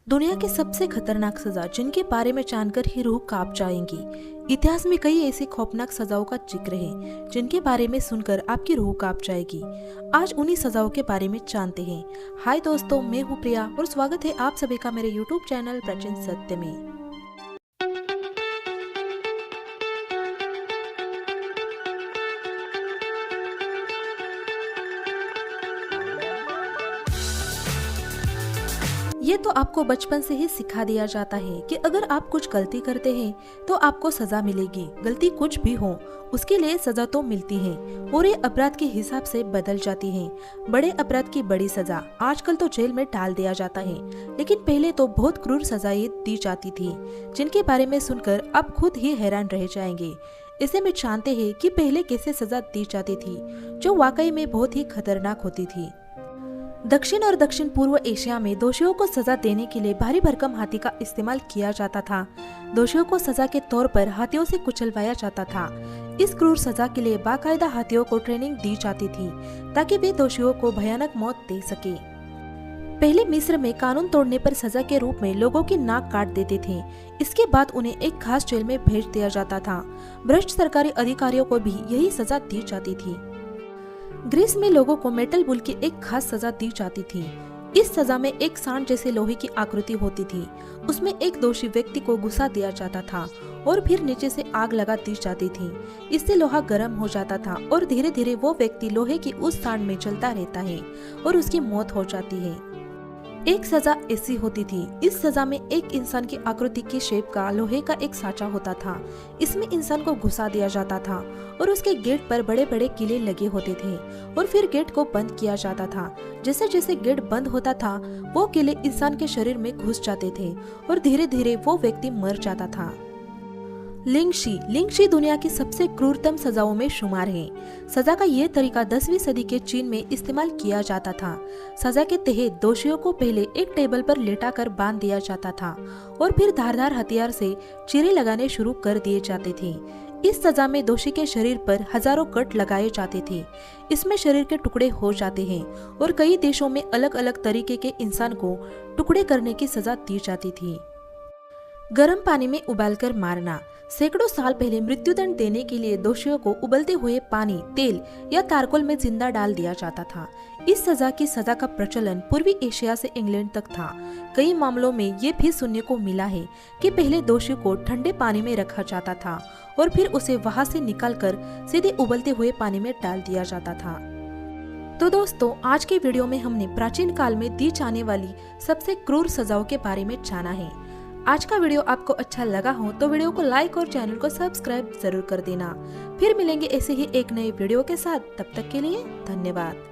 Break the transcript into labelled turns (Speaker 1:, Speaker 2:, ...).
Speaker 1: दुनिया की सबसे खतरनाक सजा जिनके बारे में जानकर ही रूह कांप जाएंगी। इतिहास में कई ऐसी खौफनाक सजाओं का जिक्र है जिनके बारे में सुनकर आपकी रूह कांप जाएगी। आज उन्हीं सजाओं के बारे में जानते हैं। हाय दोस्तों, मैं हूँ प्रिया और स्वागत है आप सभी का मेरे यूट्यूब चैनल प्राचीन सत्य में। ये तो आपको बचपन से ही सिखा दिया जाता है कि अगर आप कुछ गलती करते हैं तो आपको सजा मिलेगी। गलती कुछ भी हो उसके लिए सजा तो मिलती है और ये अपराध के हिसाब से बदल जाती है। बड़े अपराध की बड़ी सजा, आजकल तो जेल में डाल दिया जाता है, लेकिन पहले तो बहुत क्रूर सजाएं दी जाती थी जिनके बारे में सुनकर आप खुद ही हैरान रह जाएंगे। इसे में जानते हैं कि पहले कैसे सजा दी जाती थी जो वाकई में बहुत ही खतरनाक होती थी। दक्षिण और दक्षिण पूर्व एशिया में दोषियों को सजा देने के लिए भारी भरकम हाथी का इस्तेमाल किया जाता था। दोषियों को सजा के तौर पर हाथियों से कुचलवाया जाता था। इस क्रूर सजा के लिए बाकायदा हाथियों को ट्रेनिंग दी जाती थी ताकि वे दोषियों को भयानक मौत दे सके। पहले मिस्र में कानून तोड़ने पर सजा के रूप में लोगों की नाक काट देते थे। इसके बाद उन्हें एक खास जेल में भेज दिया जाता था। भ्रष्ट सरकारी अधिकारियों को भी यही सजा दी जाती थी। ग्रीस में लोगों को मेटल बुल की एक खास सजा दी जाती थी। इस सजा में एक सांड जैसे लोहे की आकृति होती थी। उसमें एक दोषी व्यक्ति को घुसा दिया जाता था और फिर नीचे से आग लगा दी जाती थी। इससे लोहा गर्म हो जाता था और धीरे धीरे वो व्यक्ति लोहे की उस सांड में जलता रहता है और उसकी मौत हो जाती है। एक सजा ऐसी होती थी। इस सजा में एक इंसान की आकृति की शेप का लोहे का एक साँचा होता था। इसमें इंसान को घुसा दिया जाता था और उसके गेट पर बड़े बड़े किले लगे होते थे और फिर गेट को बंद किया जाता था। जैसे जैसे गेट बंद होता था वो किले इंसान के शरीर में घुस जाते थे और धीरे धीरे वो व्यक्ति मर जाता था। लिंगशी दुनिया की सबसे क्रूरतम सजाओं में शुमार है। सजा का यह तरीका 10वीं सदी के चीन में इस्तेमाल किया जाता था। सजा के तहत दोषियों को पहले एक टेबल पर लेटाकर बांध दिया जाता था और फिर धारदार हथियार से चीरे लगाने शुरू कर दिए जाते थे। इस सजा में दोषी के शरीर पर हजारों कट लगाए जाते थे। इसमें शरीर के टुकड़े हो जाते हैं और कई देशों में अलग अलग तरीके के इंसान को टुकड़े करने की सजा दी जाती थी। गर्म पानी में उबालकर मारना। सैकड़ों साल पहले मृत्युदंड देने के लिए दोषियों को उबलते हुए पानी, तेल या तारकोल में जिंदा डाल दिया जाता था। इस सजा का प्रचलन पूर्वी एशिया से इंग्लैंड तक था। कई मामलों में ये भी सुनने को मिला है कि पहले दोषी को ठंडे पानी में रखा जाता था और फिर उसे वहां से निकालकर सीधे उबलते हुए पानी में डाल दिया जाता था। तो दोस्तों, आज के वीडियो में हमने प्राचीन काल में दी जाने वाली सबसे क्रूर सजाओं के बारे में जाना है। आज का वीडियो आपको अच्छा लगा हो तो वीडियो को लाइक और चैनल को सब्सक्राइब जरूर कर देना। फिर मिलेंगे ऐसे ही एक नए वीडियो के साथ। तब तक के लिए धन्यवाद।